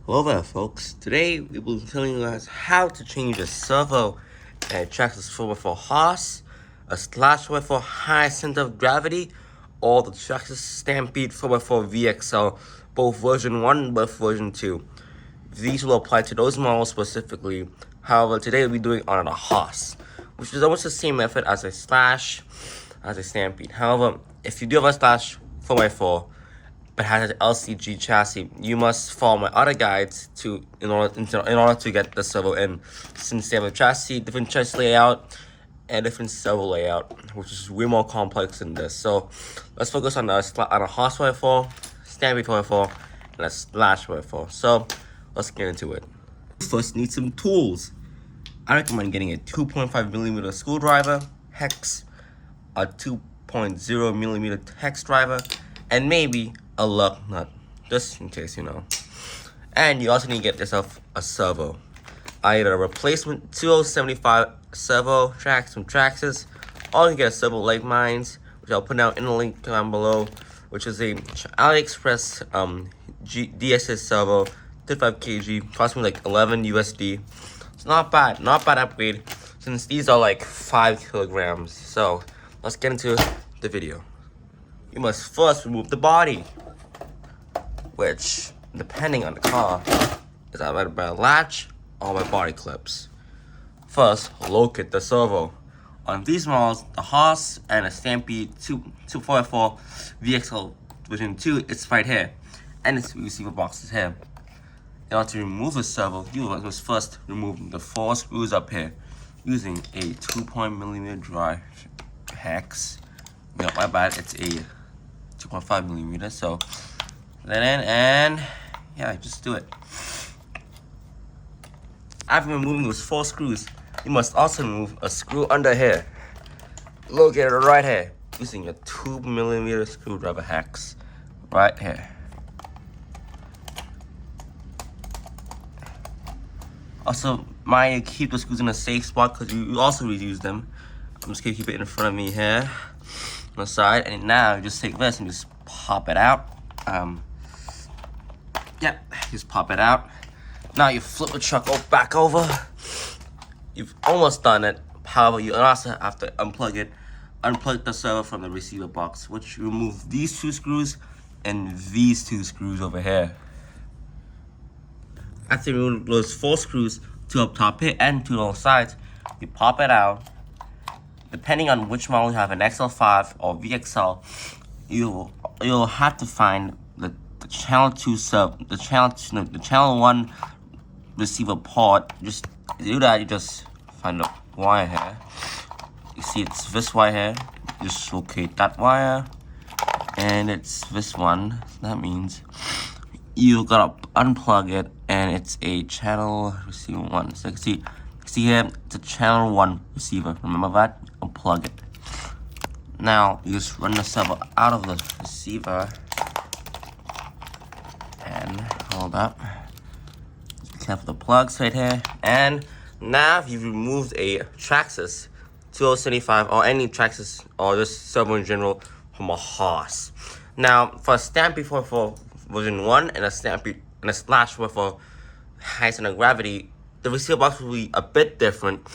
Hello there, folks. Today we will be telling you guys how to change a servo and Traxxas 4x4 horse, a slash 4x4 high center of gravity, or the Traxxas Stampede 4x4 VXL, both version 1 and both version 2. These will apply to those models specifically. However, today we'll be doing on a horse, which is almost the same method as a slash, as a Stampede. However, if you do have a slash 4x4, but has an LCG chassis, you must follow my other guides in order to get the servo in, since they have a chassis, different chassis layout, and different servo layout, which is way more complex than this. So let's focus on a horse 4x4, Stampede 4x4, and a slash 4x4. So let's get into it. First, need some tools. I recommend getting a 2.5mm screwdriver, hex, a 2.0mm hex driver, and maybe a lug nut, just in case, you know. And you also need to get yourself a servo, either a replacement 2075 servo Traxxas from Traxxas, or you can get a servo like mine, which I'll put down in the link down below, which is a AliExpress DSServo 35 kg, cost me like 11 USD. It's not bad upgrade, since these are like 5 kilograms. So let's get into the video. You must first remove the body, which, depending on the car, is either by a latch or by body clips. First, locate the servo. On these models, the horse and a Stampede 4x4 VXL version 2, it's right here, and its receiver box is here. In order to remove the servo, you must first remove the 4 screws up here using a 2.0mm dry hex. No, my bad, it's a 2.5mm, so that in, and yeah, just do it. After removing those 4 screws, you must also remove a screw under here, located right here, using a 2mm screwdriver hex right here. Also, mind you, keep the screws in a safe spot because you also reuse them. I'm just gonna keep it in front of me here on the side, and now you just take this and just pop it out. Just pop it out. Now you flip the truck back over. You've almost done it. However, you also have to unplug it. Unplug the servo from the receiver box, which you remove these 2 screws and these 2 screws over here. After you remove those 4 screws, 2 up top here and 2 on the sides, you pop it out. Depending on which model you have, an XL5 or VXL, you'll have to find the channel 2 the channel 1 receiver port. Just to do that, you just find the wire here. You see it's this wire here. Just locate that wire, and it's this one. That means you gotta unplug it, and it's a channel receiver 1. So you can see here, it's a channel 1 receiver. Remember that? Unplug it. Now you just run the servo out of the receiver, and hold up. Just be careful of the plugs right here. And now you've removed a Traxxas 2075 or any Traxxas or just servo in general from a horse. Now for a Stampede 4x4 version 1 and a Stampede and a slash 4x4 high center of gravity, the receiver box will be a bit different.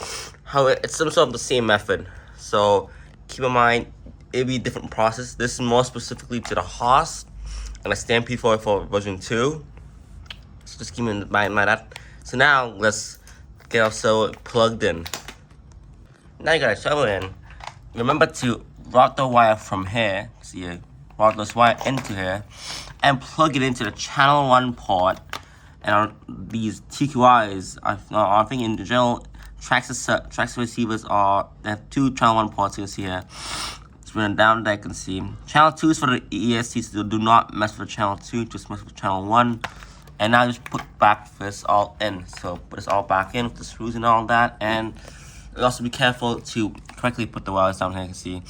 However, it's some sort of the same method. So keep in mind, it'll be a different process. This is more specifically to the horse and a Stampede 4x4 version 2. So just keep in mind that. So now let's get our servo plugged in. Now you got a servo in. Remember to route the wire from here. See here, route this wire into here and plug it into the channel 1 port. And on these TQIs, I think in general, Traxxas receivers they have 2 channel 1 ports. You can see here. It's written down there. You can see channel 2 is for the ESC, so do not mess with channel 2. Just mess with channel 1. And now just put back this all in. So put this all back in with the screws and all that. And also be careful to correctly put the wires down here. You can see,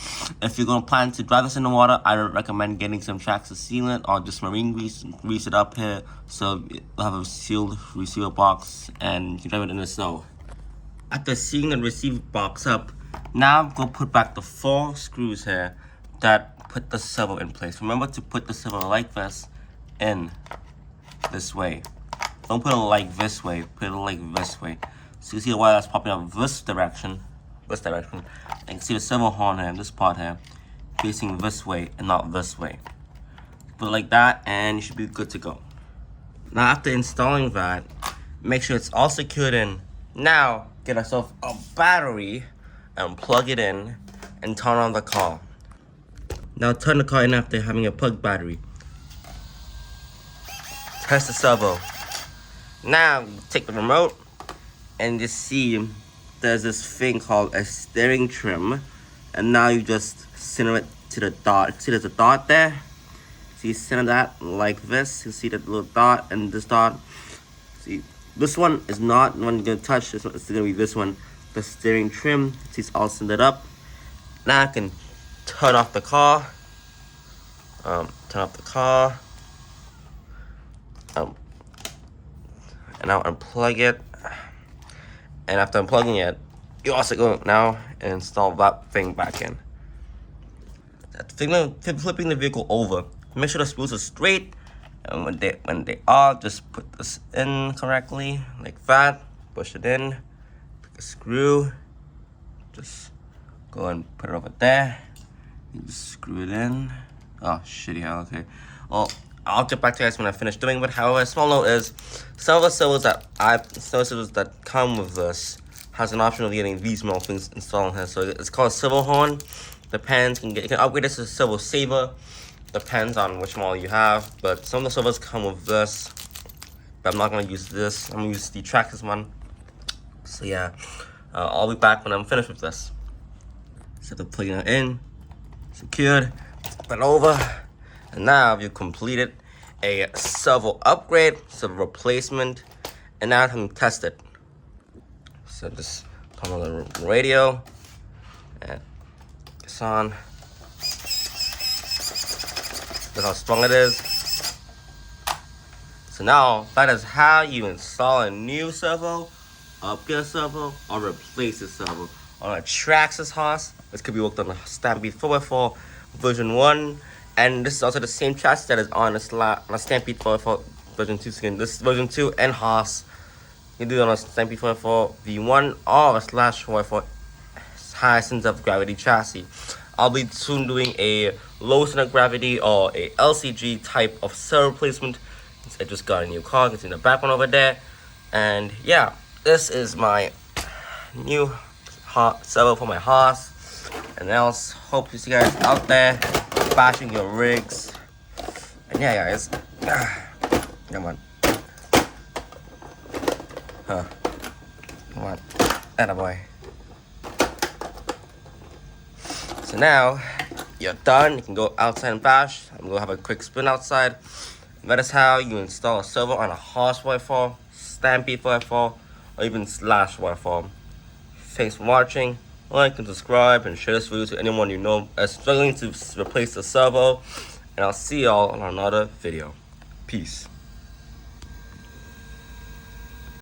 if you're going to plan to drive this in the water, I would recommend getting some Traxxas sealant or just marine grease and grease it up here, so you'll have a sealed receiver box and you can drive it in the snow. After sealing the receiver box up, now go put back the 4 screws here that put the servo in place. Remember to put the servo like this in this way. Don't put it like this way. Put it like this way. So you see the wire that's popping up this direction. And you can see the servo horn here, this part here, facing this way and not this way. Put it like that and you should be good to go. Now after installing that, make sure it's all secured in. Now get yourself a battery and plug it in and turn on the car. Now turn the car in after having a plugged battery. Test the servo. Now take the remote and just see there's this thing called a steering trim, and now you just center it to the dot. See there's a dot there? So you center that like this. You see that little dot and this dot. See, this one is not the one you're gonna touch. This one is gonna be this one, the steering trim. See, it's all centered up. Now I can turn off the car. And now unplug it. And after unplugging it, you also go now and install that thing back in. Flipping the vehicle over, make sure the spools are straight. And when they are, just put this in correctly, like that. Push it in, take a screw, just go and put it over there. You just screw it in. Oh, shitty hell, okay. Well, I'll get back to you guys when I finish doing it. However, a small note is, some of the servos that come with this has an option of getting these small things installed here. So it's called a servo horn. Depends, you can upgrade this to servo saver. Depends on which model you have. But some of the servos come with this. But I'm not gonna use this. I'm gonna use the Traxxas one. So yeah, I'll be back when I'm finished with this. So the plugging it in, secured, flip it over. And now you've completed a servo upgrade, servo replacement, and now I can test it. So just turn on the radio, and it's on. Look how strong it is. So now that is how you install a new servo, upgrade a servo, or replace a servo on a Traxxas horse. This could be worked on a Stampede 4x4 version 1. And this is also the same chassis that is on a Stampede 4x4 version 2. So this is version 2 and Haas. You can do it on a Stampede 4x4 V1 or a /4x4 high center of gravity chassis. I'll be soon doing a low center of gravity or a LCG type of servo replacement. I just got a new car. You can see in the back one over there. And yeah, this is my new servo for my Haas. And else, hope to see you guys out there bashing your rigs. And yeah, guys, come on, come on, attaboy. So now you're done. You can go outside and bash. I'm gonna have a quick spin outside. That is how you install a servo on a Haas 4x4, Stampede 4x4, or even /4x4. Thanks for watching. Like and subscribe and share this video to anyone you know is struggling to replace the servo. And I'll see y'all on another video. Peace.